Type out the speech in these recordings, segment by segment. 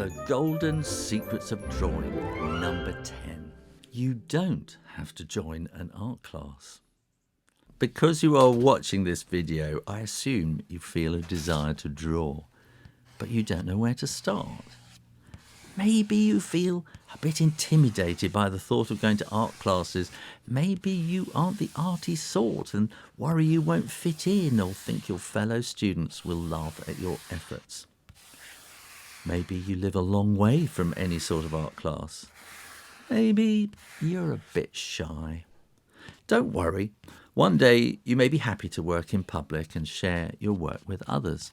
The Golden Secrets of Drawing, number 10. You don't have to join an art class. Because you are watching this video, I assume you feel a desire to draw, but you don't know where to start. Maybe you feel a bit intimidated by the thought of going to art classes. Maybe you aren't the arty sort and worry you won't fit in or think your fellow students will laugh at your efforts. Maybe you live a long way from any sort of art class. Maybe you're a bit shy. Don't worry. One day you may be happy to work in public and share your work with others.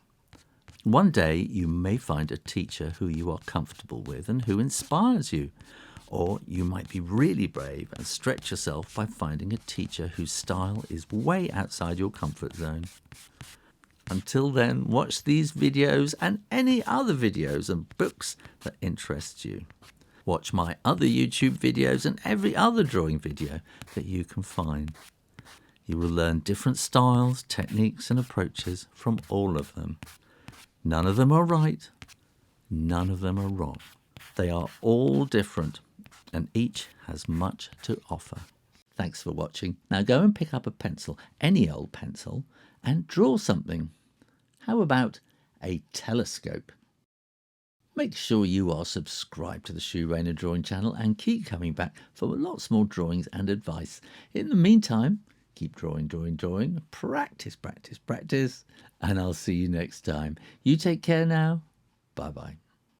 One day you may find a teacher who you are comfortable with and who inspires you. Or you might be really brave and stretch yourself by finding a teacher whose style is way outside your comfort zone. Until then, watch these videos and any other videos and books that interest you. Watch my other YouTube videos and every other drawing video that you can find. You will learn different styles, techniques and approaches from all of them. None of them are right, none of them are wrong. They are all different and each has much to offer. Thanks for watching. Now go and pick up a pencil, any old pencil, and draw something. How about a telescope? Make sure you are subscribed to the Shoe Rainer Drawing channel and keep coming back for lots more drawings and advice. In the meantime, keep drawing, practice, practice, practice, and I'll see you next time. You take care now. Bye-bye.